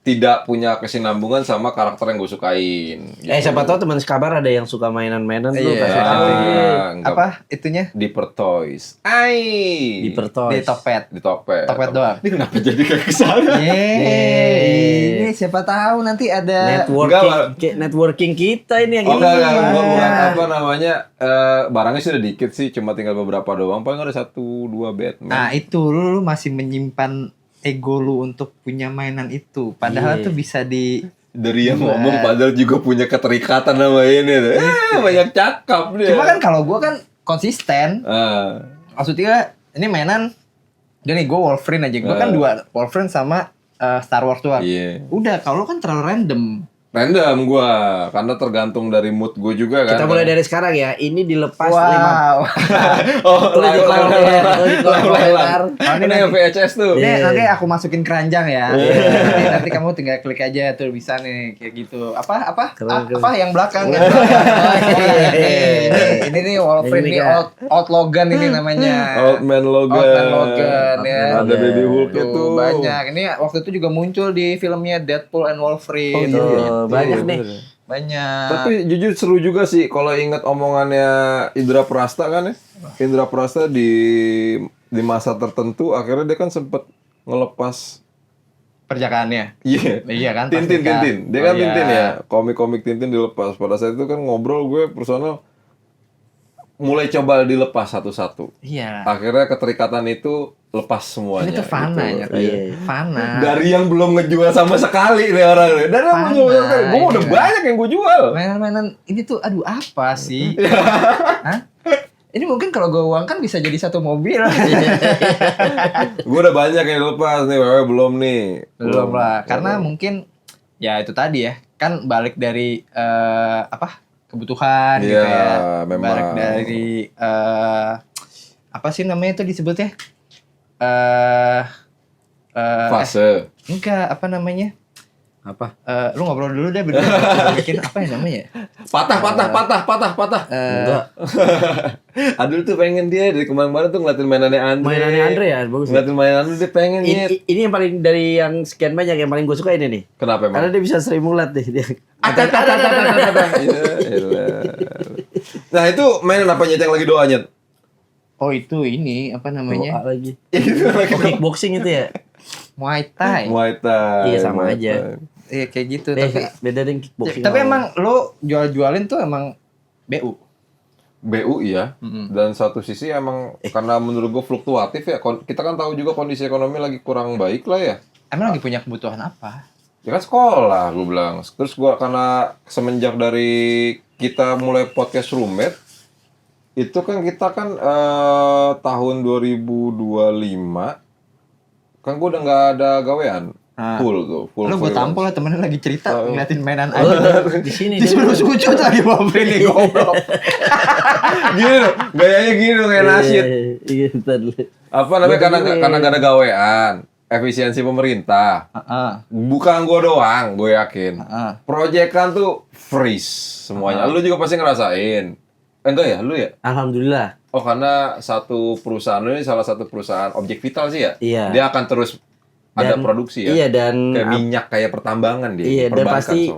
Speaker 3: tidak punya kesinambungan sama karakter yang gue sukain. Gitu.
Speaker 2: siapa tahu teman sekabar ada yang suka mainan-mainan tuh
Speaker 1: Iya.
Speaker 2: kasih tahu.
Speaker 3: Enggak.
Speaker 1: Apa itunya?
Speaker 3: Deeper Toys.
Speaker 2: Di Pertoys.
Speaker 1: Di Tokped.
Speaker 3: Di Tokped.
Speaker 1: Tokped doang.
Speaker 3: Ini kenapa jadi kayak kesana?
Speaker 1: Yeay. Ini siapa tahu nanti ada
Speaker 2: networking kita ini yang
Speaker 3: Oh
Speaker 2: ini.
Speaker 3: enggak, bukan apa namanya, barangnya sudah dikit sih, cuma tinggal beberapa doang, paling ada 1-2 Batman.
Speaker 1: Nah, itu lu masih menyimpan ego lu untuk punya mainan itu. Padahal
Speaker 2: Iya.
Speaker 1: tuh bisa di
Speaker 3: Dari yang ngomong padahal juga punya keterikatan sama ini tuh. Banyak cakap dia.
Speaker 1: Cuma kan kalau gua kan konsisten. Maksudnya ini mainan gini, gue Wolverine aja. Gue kan 2 Wolverine sama Star Wars doang.
Speaker 3: Iya.
Speaker 1: Udah, kalau lu kan terlalu random.
Speaker 3: Random gua, karena tergantung dari mood gua juga kan.
Speaker 2: Kita mulai dari sekarang ya. Ini dilepas 5.
Speaker 1: Wow.
Speaker 2: Tulis di kolom komentar.
Speaker 3: Ini yang VHS tuh.
Speaker 1: Ini nanti aku masukin keranjang ya. Nanti kamu tinggal klik aja tuh bisa nih kayak gitu. Apa
Speaker 2: Keren.
Speaker 1: yang belakang? Ini nih Wolverine
Speaker 2: Ini
Speaker 1: nih
Speaker 2: kan.
Speaker 1: Old Logan ini namanya.
Speaker 3: Old Man Logan.
Speaker 1: Old Man Logan ya.
Speaker 3: Ada Baby Hulk
Speaker 1: Tuh,
Speaker 3: itu.
Speaker 1: banyak. Ini waktu itu juga muncul di filmnya Deadpool and Wolverine.
Speaker 3: Oh, iya.
Speaker 2: Banyak nih.
Speaker 1: Banyak.
Speaker 3: Tapi jujur seru juga sih kalau ingat omongannya Indra Prasta kan ya. Indra Prasta di masa tertentu akhirnya dia kan sempet ngelepas
Speaker 1: perjakaannya.
Speaker 3: Iya.
Speaker 1: Iya kan?
Speaker 3: Tintin.
Speaker 1: pasti kan.
Speaker 3: Dia kan
Speaker 1: Oh, iya.
Speaker 3: Tintin ya. Komik-komik Tintin dilepas. Pada saat itu kan ngobrol gue personal mulai coba dilepas satu-satu.
Speaker 1: Iya.
Speaker 3: Akhirnya keterikatan itu lepas semuanya.
Speaker 1: Ini tuh fana
Speaker 3: gitu.
Speaker 1: ya.
Speaker 3: Iya.
Speaker 1: Fana.
Speaker 3: Dari yang belum ngejual sama sekali nih orang nih. Dari yang belum ngejual sama sekali. Gue udah
Speaker 1: Iya.
Speaker 3: banyak yang gue jual.
Speaker 1: Mainan-mainan ini tuh aduh apa sih? Hah? Ini mungkin kalau gue uang kan bisa jadi satu mobil.
Speaker 3: Gue udah banyak yang lepas nih, wewe belum nih.
Speaker 1: Belum lah, karena mungkin ya itu tadi ya, kan balik dari kebutuhan gitu
Speaker 3: Iya,
Speaker 1: ya.
Speaker 3: memang.
Speaker 1: Balik dari apa sih namanya itu disebutnya?
Speaker 3: Fase.
Speaker 1: Enggak, apa namanya?
Speaker 2: Apa?
Speaker 1: Lu ngobrol dulu deh berdua. Bikin apa ya namanya?
Speaker 3: Patah.
Speaker 2: Enggak.
Speaker 3: Adul tuh pengen dia dari kemarin-kemarin tuh ngeliatin mainannya Andre.
Speaker 2: Mainannya Andre ya, bagus.
Speaker 3: Ngeliatin mainan Andre dia pengen
Speaker 2: Ini yang paling dari yang sekian banyak yang paling gue suka ini nih.
Speaker 3: Kenapa emang?
Speaker 2: Karena dia bisa Sri Mulat deh dia.
Speaker 3: Iya, elah. Nah itu mainan apa Nyet yang lagi doa Nyet?
Speaker 1: Oh itu ini apa namanya?
Speaker 2: lagi. Kickboxing itu ya?
Speaker 1: Muay Thai.
Speaker 3: Muay Thai.
Speaker 2: Iya sama aja.
Speaker 1: Iya kayak gitu.
Speaker 2: Tapi beda dengan kickboxing.
Speaker 1: Tapi emang lo jual-jualin tuh emang BU.
Speaker 3: BU iya. Dan satu sisi emang karena menurut gue fluktuatif ya. Kita kan tahu juga kondisi ekonomi lagi kurang baik lah ya.
Speaker 1: Emang lagi punya kebutuhan apa?
Speaker 3: Ya kan sekolah gue bilang. Terus gue karena semenjak dari kita mulai podcast Roommate, itu kan kita kan tahun 2025 kan gue udah nggak ada gawean. Full tuh.
Speaker 1: Lo gue tampol lah temennya lagi cerita ngeliatin mainan
Speaker 2: aja. Di sini.
Speaker 1: Disuruh sujud lagi mau beli goblok.
Speaker 3: Gini loh, gayanya gini loh kayak nasyid.
Speaker 2: Iya, betul.
Speaker 3: Apa namanya karena gak ada gawean. Efisiensi pemerintah. Bukan gue doang, gue yakin. Proyekan tuh freeze semuanya. Lu juga pasti ngerasain. Enggak ya, lu ya?
Speaker 2: Alhamdulillah.
Speaker 3: Oh, karena satu perusahaan ini salah satu perusahaan objek vital sih ya?
Speaker 2: Iya.
Speaker 3: Dia akan terus ada produksi ya?
Speaker 2: Iya, dan
Speaker 3: kayak minyak, kayak pertambangan dia.
Speaker 2: Iya, dan pasti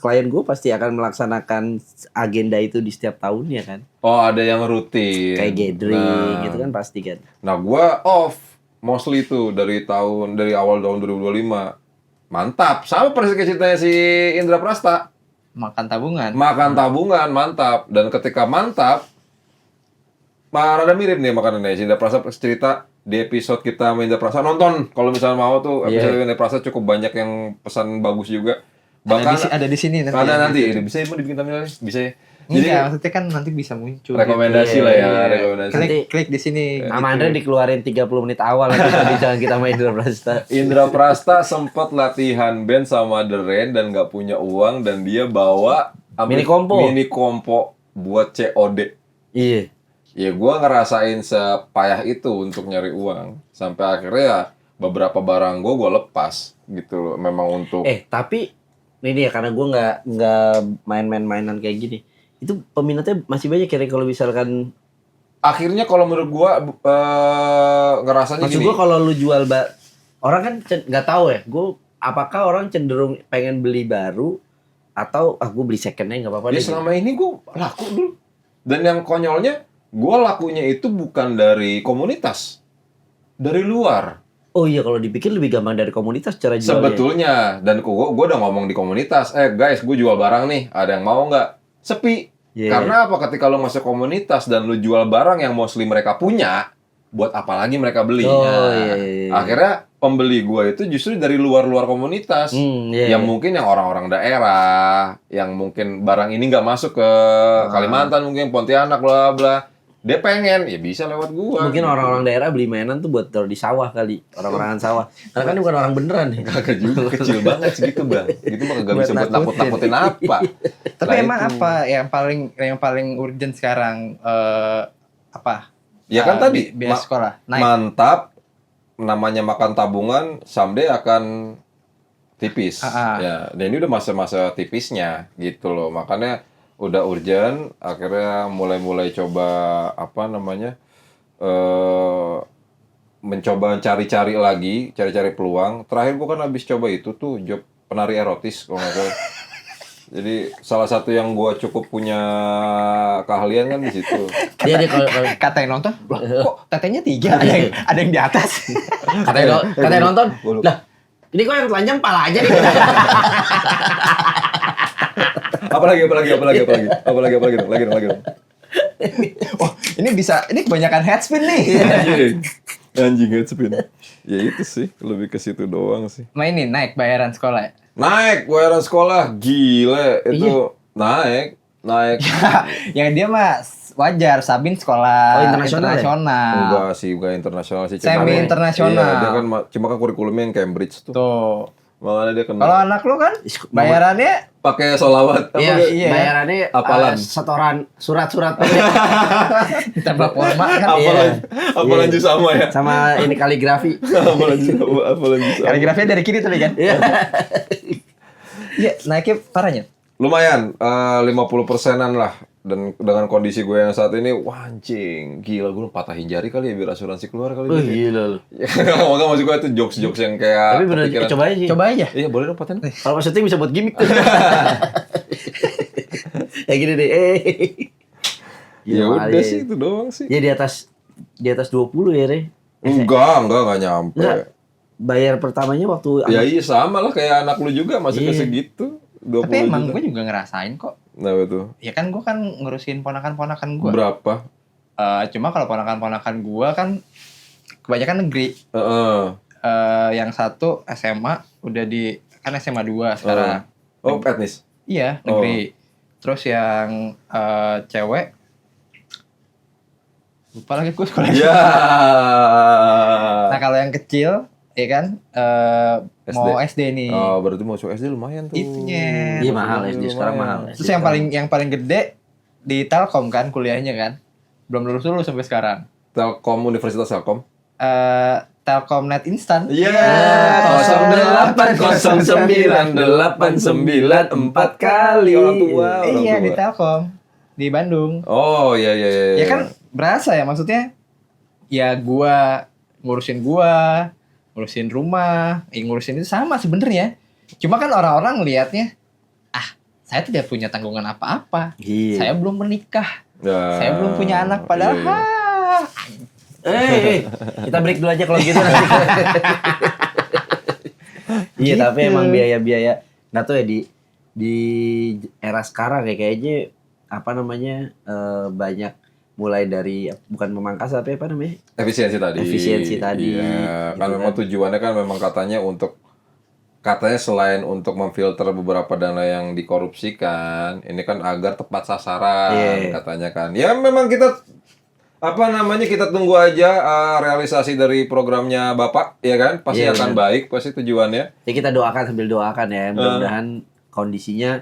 Speaker 3: klien
Speaker 2: gue pasti akan melaksanakan agenda itu di setiap tahunnya kan.
Speaker 3: Oh, ada yang rutin.
Speaker 2: Kayak gathering gitu kan pasti kan.
Speaker 3: Nah, gue off mostly itu dari awal tahun 2025. Mantap. Sama persis kayak ceritanya si Indra Prasta.
Speaker 1: Makan tabungan,
Speaker 3: mantap. Dan ketika mantap, rada mirip nih makanannya. Si Indra Prasta cerita di episode kita sama Indra Prasta, nonton kalau misalnya mau tuh episode Indra Prasta cukup banyak yang pesan bagus juga. Bahkan
Speaker 1: ada di sini nanti.
Speaker 3: Ada nanti. Bisa mau dibikin thumbnail? Bisa ya.
Speaker 1: Jadi maksudnya kan nanti bisa muncul.
Speaker 3: Rekomendasi
Speaker 1: gitu.
Speaker 3: lah ya, rekomendasi.
Speaker 1: Klik di sini.
Speaker 2: Sama Andre dikeluarin 30 menit awal nanti jangan kita main Indra Prasta.
Speaker 3: Indra Prasta sempat latihan band sama The Rain dan nggak punya uang dan dia bawa
Speaker 2: mini kompo
Speaker 3: buat COD.
Speaker 2: Iya.
Speaker 3: Ya gue ngerasain sepayah itu untuk nyari uang sampai akhirnya ya beberapa barang gue lepas gitu loh. Memang untuk.
Speaker 2: Tapi ini ya karena gue nggak mainan kayak gini. Itu peminatnya masih banyak kira kalau misalkan
Speaker 3: akhirnya kalau menurut gua ngerasanya
Speaker 2: maksud
Speaker 3: gini.
Speaker 2: Gua kalau lu jual orang kan nggak tahu ya. Apakah orang cenderung pengen beli baru atau gua beli secondnya nggak apa-apa.
Speaker 3: Ya selama ini gua laku dulu. Dan yang konyolnya gua lakunya itu bukan dari komunitas, dari luar.
Speaker 2: Oh iya, kalau dipikir lebih gampang dari komunitas cara jualnya.
Speaker 3: Sebetulnya, dan gua udah ngomong di komunitas, guys, gua jual barang nih, ada yang mau nggak? Sepi.
Speaker 2: Yeah.
Speaker 3: Karena apa? Ketika lo masuk komunitas dan lo jual barang yang mostly mereka punya, buat apa lagi mereka beli?
Speaker 2: Iya.
Speaker 3: Akhirnya pembeli gua itu justru dari luar-luar komunitas, yang mungkin yang orang-orang daerah, yang mungkin barang ini nggak masuk ke Kalimantan, mungkin Pontianak, bla bla. Dia pengen, ya bisa lewat gua.
Speaker 2: Mungkin
Speaker 3: gitu.
Speaker 2: Orang-orang daerah beli mainan tuh buat taruh di sawah kali. Orang-orangan sawah. Karena kan bukan orang beneran nih.
Speaker 3: Kagak juga, kecil banget segitu, Bang. Gitu mah kagak bisa buat nakut-nakutin apa.
Speaker 1: Tapi emang apa yang paling urgent sekarang apa?
Speaker 3: Ya kan tadi
Speaker 1: biaya sekolah. Naik.
Speaker 3: Mantap. Namanya makan tabungan someday akan tipis. Ya, dan ini udah masa-masa tipisnya gitu loh. Makanya udah urgent, akhirnya mulai coba mencoba cari-cari peluang. Terakhir gua kan habis coba itu tuh job penari erotis kalau nggak salah. Jadi salah satu yang gua cukup punya keahlian kan di situ.
Speaker 2: Dia kalau
Speaker 1: kata yang nonton, kok tetenya 3 ada yang di atas.
Speaker 2: kata yang nonton, lah ini kok yang telanjang pala aja nih.
Speaker 3: Apalagi lagi dong.
Speaker 1: Oh, ini kebanyakan headspin nih.
Speaker 3: Anjing headspin. Ya itu sih, lebih ke situ doang sih.
Speaker 1: Mainin naik bayaran sekolah ya?
Speaker 3: Naik bayaran sekolah, gile itu. Naik.
Speaker 1: Yang dia mah wajar, Sabin sekolah internasional.
Speaker 3: Enggak sih, bukan internasional sih.
Speaker 1: Semi internasional.
Speaker 3: Iya, dia kan cuma kan kurikulumnya yang Cambridge tuh. Makanya dia kena.
Speaker 1: Kalau anak lu kan bayarannya
Speaker 3: pakai sholawat.
Speaker 2: Iya. Bayarannya
Speaker 3: apalan.
Speaker 2: Setoran surat-surat.
Speaker 1: Tembak forma kan.
Speaker 3: Apalan juga sama ya.
Speaker 2: Sama ini kaligrafi.
Speaker 3: Apalan juga sama.
Speaker 1: Kaligrafinya dari kiri tadi kan? Iya. Iya, naiknya parahnya.
Speaker 3: Lumayan, 50%-an lah. Dan dengan kondisi gue yang saat ini, wah anjing, gila gue patahin jari kali ya biar asuransi keluar kali.
Speaker 2: Gila lu.
Speaker 3: Makanya maksud gue itu jokes-jokes yang kayak.
Speaker 2: Tapi bener, coba aja.
Speaker 1: Coba aja.
Speaker 3: Iya boleh dong paten.
Speaker 2: Kalau maksudnya bisa buat gimmick tuh. Ya gini deh.
Speaker 3: Ya udah sih itu doang sih.
Speaker 2: Ya di atas 20 ya, Re.
Speaker 3: Enggak nyampe.
Speaker 2: Enggak. Bayar pertamanya waktu
Speaker 3: Ya iya sama lah kayak anak lu juga masuknya segitu. 20
Speaker 1: Tapi emang
Speaker 3: juta.
Speaker 1: gue juga ngerasain kok.
Speaker 3: Nah betul.
Speaker 1: Ya kan gue kan ngurusin ponakan-ponakan gue.
Speaker 3: Berapa?
Speaker 1: Cuma kalau ponakan-ponakan gue kan kebanyakan negeri. Yang satu SMA udah kan SMA 2 sekarang.
Speaker 3: Oh, etnis?
Speaker 1: Iya, negeri. Terus yang cewek lupa lagi gue sekolah.
Speaker 3: Ya.
Speaker 1: Nah kalau yang kecil, ya kan mau SD nih.
Speaker 3: Oh, berarti mau SD lumayan tuh.
Speaker 1: Itunya.
Speaker 2: Iya mahal SD sekarang mahal.
Speaker 1: Terus yang paling gede di Telkom kan kuliahnya kan. Belum lulus sampai sekarang.
Speaker 3: Telkom, Universitas Telkom.
Speaker 1: Telkomnet instan.
Speaker 3: Iya.
Speaker 2: 080989 4 kali.
Speaker 3: Orang tua.
Speaker 1: Iya di Telkom di Bandung.
Speaker 3: Oh iya.
Speaker 1: Ya kan berasa ya maksudnya. Ya ngurusin rumah, ngurusin itu sama sebenarnya. Cuma kan orang-orang ngelihatnya, saya tidak punya tanggungan apa-apa.
Speaker 2: Iya.
Speaker 1: Saya belum menikah.
Speaker 3: Ya,
Speaker 1: Saya belum punya anak padahal.
Speaker 2: Kita break dulu aja kalau gitu nanti. Iya, tapi emang biaya-biaya nggak tahu ya di era sekarang ya kayaknya banyak mulai dari bukan memangkas tapi apa namanya?
Speaker 3: Efisiensi tadi. Iya, kan memang tujuannya kan memang katanya selain untuk memfilter beberapa dana yang dikorupsikan, ini kan agar tepat sasaran katanya kan. Ya memang kita kita tunggu aja realisasi dari programnya Bapak, ya kan? Pasti akan baik, pasti tujuannya.
Speaker 2: Ya kita sambil doakan ya, mudah-mudahan kondisinya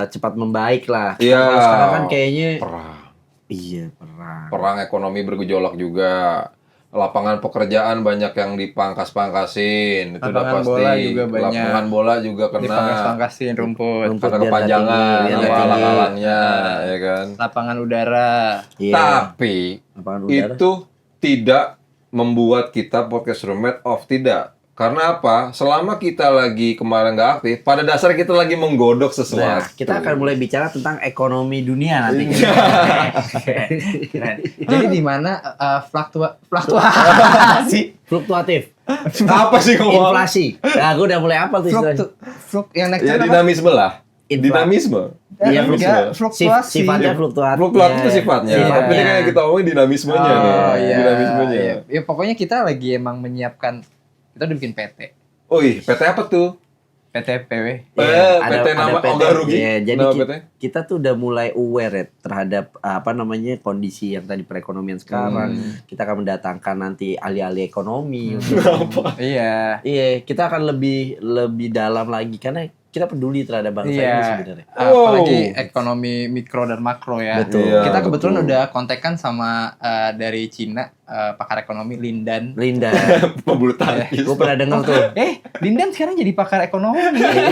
Speaker 2: cepat membaik lah.
Speaker 3: Iya.
Speaker 2: Kalau sekarang kan kayaknya
Speaker 3: perang.
Speaker 2: Iya, perang.
Speaker 3: Perang ekonomi bergejolak juga. Lapangan pekerjaan banyak yang dipangkas-pangkasin. Itu udah pasti.
Speaker 1: Bola juga banyak.
Speaker 3: Lapangan bola juga kena.
Speaker 1: Dipangkas-pangkasin rumput.
Speaker 3: Karena kepanjangan sama alang-alangnya, ya kan.
Speaker 1: Lapangan udara.
Speaker 3: Yeah. Tapi itu tidak membuat kita podcast roommate off, tidak. Karena apa? Selama kita lagi kemarin nggak aktif, pada dasarnya kita lagi menggodok sesuatu.
Speaker 2: Nah, kita akan mulai bicara tentang ekonomi dunia nanti.
Speaker 1: Jadi di mana fluktuasi?
Speaker 2: Fluktuatif.
Speaker 3: Apa sih ngomong?
Speaker 2: Inflasi. Nah, aku udah mulai apal tuh istilahnya.
Speaker 1: Yang naik
Speaker 3: Ya dinamisme lah. Dinamisme.
Speaker 2: Iya,
Speaker 1: fluktuasi.
Speaker 2: Sifatnya fluktuatif.
Speaker 3: Fluktuatif itu sifatnya. Tapi ini kayak kita omongin dinamismenya nih. Dinamismenya.
Speaker 1: Ya pokoknya kita lagi emang menyiapkan, kita udah bikin PT.
Speaker 3: Oh iya, PT apa tuh?
Speaker 1: PT PW.
Speaker 3: PT nama Oga Rugi.
Speaker 2: Ya, jadi
Speaker 3: PT?
Speaker 2: kita tuh udah mulai aware ya terhadap kondisi yang tadi perekonomian sekarang. Kita akan mendatangkan nanti ahli-ahli ekonomi. Iya, kita akan lebih dalam lagi karena kita peduli terhadap bangsa ini sebenarnya.
Speaker 1: Apalagi ekonomi mikro dan makro ya.
Speaker 2: Betul.
Speaker 1: Kita kebetulan udah kontekan sama dari Cina, pakar ekonomi Lindan.
Speaker 3: Pembulu tangkis.
Speaker 2: Gue pernah dengar tuh.
Speaker 1: Lindan sekarang jadi pakar ekonomi.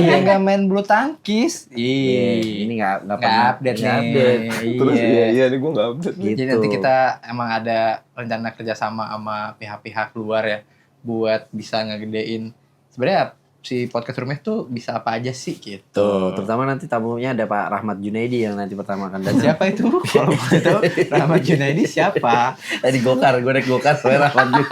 Speaker 1: Dia nggak main bulu tangkis.
Speaker 2: Ini nggak pernah
Speaker 1: update nih.
Speaker 3: Terus iya ini gue nggak update.
Speaker 2: Gitu.
Speaker 1: Jadi nanti kita emang ada rencana kerjasama sama pihak-pihak luar ya, buat bisa ngegedein. Sebenarnya si podcast rumah tuh bisa apa aja sih gitu.
Speaker 2: Tuh, terutama nanti tamunya ada Pak Rahmat Junaidi yang nanti pertama akan datang.
Speaker 1: Siapa itu? Kalau mau tahu Rahmat Junaidi siapa?
Speaker 2: Tadi gue naik gokar sama Rahmat Junaidi.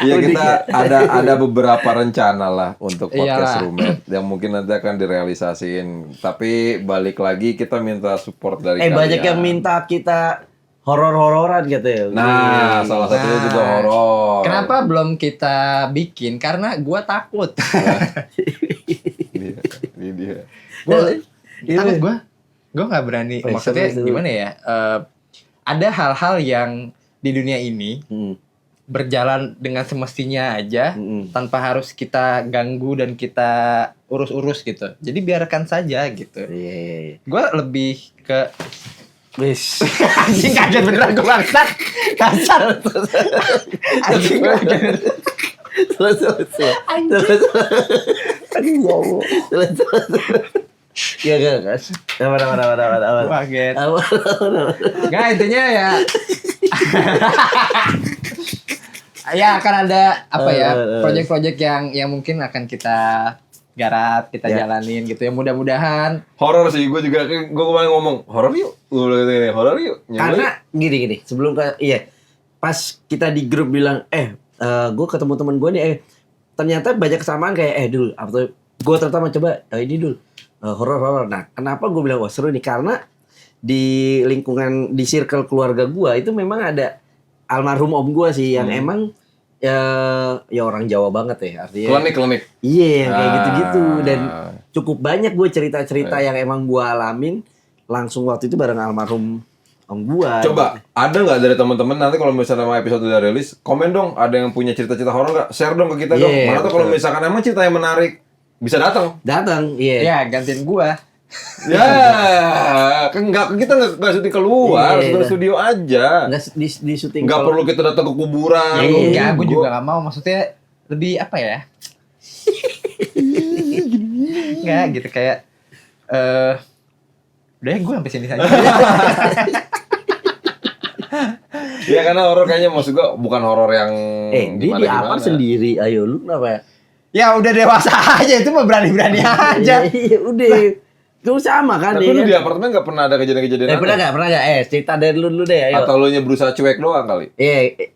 Speaker 3: Iya, kita ada beberapa rencana lah untuk podcast roommate yang mungkin nanti akan direalisasiin. Tapi balik lagi kita minta support dari kalian.
Speaker 2: Banyak yang minta kita horor-hororan gitu ya.
Speaker 3: Nah, salah satunya juga horor.
Speaker 1: Kenapa belum kita bikin? Karena gue takut.
Speaker 3: Ini dia.
Speaker 1: Gue nggak berani. Maksudnya gimana ya? Ada hal-hal yang di dunia ini berjalan dengan semestinya aja, tanpa harus kita ganggu dan kita urus-urus gitu. Jadi biarkan saja gitu. Gue lebih ke anjing kaget beneran gue bangsat. Kasar. Anjing kaget.
Speaker 2: Selesai. Aduh, ya kan. Apa.
Speaker 1: Kaget. Nggak, intinya ya. Ya akan ada proyek-proyek yang mungkin akan kita garap kita jalanin gitu ya, mudah-mudahan.
Speaker 3: Horor sih, gue kemarin ngomong horor yuk, gue bilang gini, horor yuk.
Speaker 2: Karena gini sebelum pas kita di grup bilang gue ketemu temen gue nih ternyata banyak kesamaan kayak dul apa tuh, gue terutama coba ini dul horor. Nah kenapa gue bilang wah seru nih, karena di lingkungan di circle keluarga gue itu memang ada almarhum om gue sih yang emang ya orang Jawa banget ya, artinya
Speaker 3: klinik.
Speaker 2: Iya, kayak gitu-gitu, dan cukup banyak gue cerita-cerita yang emang gue alamin langsung waktu itu bareng almarhum om gue.
Speaker 3: Coba ada nggak dari teman-teman nanti kalau misalnya mau episode udah rilis, komen dong, ada yang punya cerita-cerita horor nggak? Share dong ke kita dong. Mana tuh kalau misalkan emang cerita yang menarik bisa datang.
Speaker 1: Ya gantiin gue.
Speaker 3: Ya, kan kita nggak syuting keluar, studio aja.
Speaker 2: Nggak di syuting.
Speaker 3: Nggak perlu kita datang ke kuburan.
Speaker 1: Enggak, gue juga nggak mau. Maksudnya lebih apa ya? Nggak gitu kayak. Udah gue sampai sini saja.
Speaker 3: Ya karena horor kayaknya maksud gue bukan horor yang.
Speaker 2: Dia di apa sendiri? Ayo lu kenapa ya?
Speaker 1: Ya udah dewasa aja, itu mah berani-berani aja.
Speaker 2: Iya, udah. Itu sama kan.
Speaker 3: Tapi lu di apartemen nggak pernah ada kejadian-kejadian
Speaker 2: pernah nggak? Cerita dari lu dulu deh. Ayo.
Speaker 3: Atau lu nya berusaha cuek doang kali?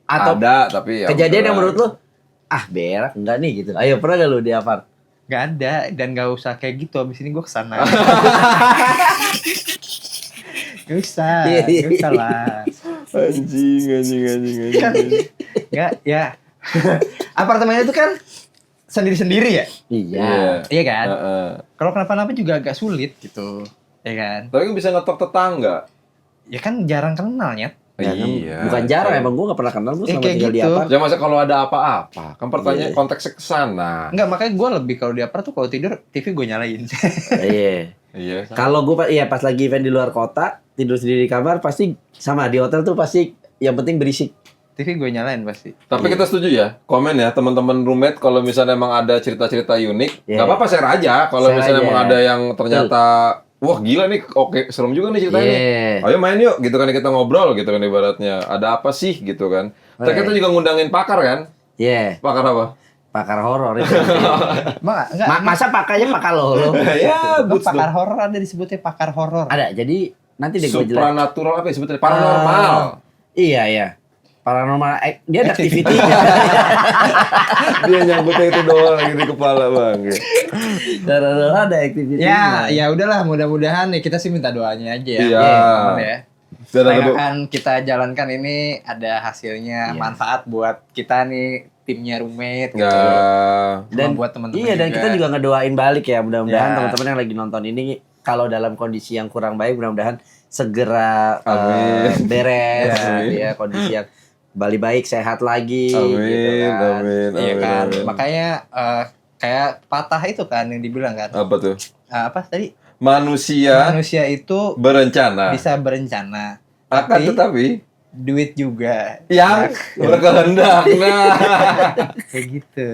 Speaker 2: Atau
Speaker 3: ada tapi ya
Speaker 2: kejadian yang menurut lu berak enggak nih gitu. Ayo, pernah nggak lu di apart?
Speaker 1: Nggak ada, dan nggak usah kayak gitu. Abis ini gue kesana. Gak usah lah.
Speaker 3: Anjing.
Speaker 1: Nggak, ya. Apartemennya itu kan sendiri-sendiri ya? Iya kan? Kalau kenapa-napa juga agak sulit gitu. Ya kan?
Speaker 3: Tapi kan bisa ngetok tetangga.
Speaker 1: Ya kan jarang kenalnya.
Speaker 3: Iya.
Speaker 2: Bukan jarang, emang gue gak pernah kenal, gue selama tinggal di
Speaker 1: gitu.
Speaker 2: apart.
Speaker 3: Ya masa kalau ada apa-apa, kan pertanyaan konteksnya ke sana.
Speaker 1: Enggak, makanya gue lebih kalau di apart tuh kalau tidur TV gue nyalain.
Speaker 2: Iya. Kalau gue pas lagi event di luar kota, tidur sendiri di kamar pasti sama, di hotel tuh pasti yang penting berisik.
Speaker 1: TV gue nyalain pasti.
Speaker 3: Tapi kita setuju ya, komen ya teman-teman roommate kalau misalnya emang ada cerita-cerita unik, nggak apa-apa share aja. Kalau misalnya emang ada yang ternyata wah gila nih, oke serem juga nih ceritanya. Ayo main yuk, gitu kan kita ngobrol gitu kan ibaratnya. Ada apa sih gitu kan? Kita juga ngundangin pakar kan? Pakar apa?
Speaker 2: Pakar horor itu.
Speaker 1: Masa
Speaker 2: pakarnya pakar lo?
Speaker 1: Ya, pakar horor ada disebutnya pakar horor.
Speaker 2: Ada, jadi nanti deh gue jelas.
Speaker 3: Supranatural apa ya sebetulnya? Paranormal.
Speaker 2: Iya. Paranormal, dia ada activity-nya.
Speaker 3: Dia nyangkutnya itu doang lagi di kepala bang.
Speaker 2: Ada activity-nya.
Speaker 1: Ya udahlah, mudah-mudahan nih kita sih minta doanya aja ya.
Speaker 3: Iya.
Speaker 1: Supaya kan kita jalankan ini ada hasilnya, manfaat buat kita nih timnya roommate gitu.
Speaker 2: Dan
Speaker 1: buat teman-teman
Speaker 2: juga. Dan kita juga ngedoain balik ya, mudah-mudahan teman-teman yang lagi nonton ini kalau dalam kondisi yang kurang baik mudah-mudahan segera beres ya, kondisi yang balik baik, sehat lagi.
Speaker 3: Amin.
Speaker 1: Iya kan, makanya kayak patah itu kan yang dibilang kan.
Speaker 3: Apa tuh?
Speaker 1: Apa tadi?
Speaker 3: Manusia
Speaker 1: itu
Speaker 3: berencana.
Speaker 1: Bisa berencana.
Speaker 3: Tetapi
Speaker 1: duit juga
Speaker 3: yang berkehendak.
Speaker 1: Kayak gitu.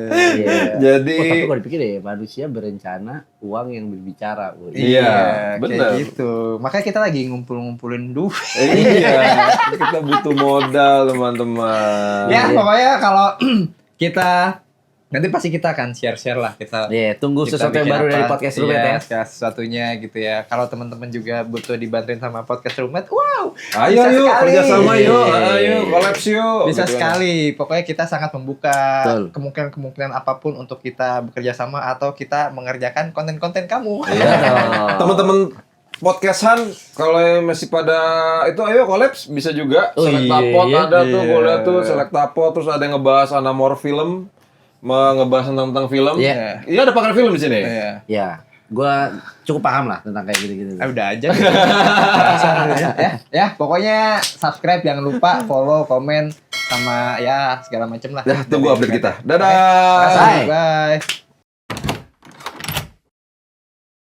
Speaker 3: Jadi
Speaker 2: tapi kalau dipikir deh, manusia berencana, uang yang berbicara.
Speaker 3: Iya, benar.
Speaker 1: Kayak gitu. Makanya kita lagi ngumpulin duit.
Speaker 3: Iya, kita butuh modal teman-teman.
Speaker 1: Ya pokoknya kalau kita nanti pasti kita akan share lah kita.
Speaker 2: Tunggu sesuatu yang baru dari podcast Roommate ya.
Speaker 1: Sesuatunya gitu ya. Kalau teman-teman juga butuh dibantuin sama podcast Roommate, wow.
Speaker 3: Ayo yuk kerjasama yuk, ayo kolaps yuk.
Speaker 1: Bisa gitu sekali. Pokoknya kita sangat membuka kemungkinan apapun untuk kita bekerja sama atau kita mengerjakan konten-konten kamu.
Speaker 3: Iya. Teman-teman podcastan kalau masih pada itu ayo kolaps bisa juga. Selektapot ada tuh, gue lihat tuh Selektapot, terus ada yang ngebahas Anamor film. Ngebahas tentang film. Iya, ada pakar film di sini.
Speaker 2: Iya. Gua cukup paham lah tentang kayak gitu-gitu.
Speaker 1: Udah aja. Ya, pokoknya subscribe jangan lupa, follow, komen sama ya segala macem lah.
Speaker 3: Tunggu update kita. Dadah.
Speaker 1: Bye.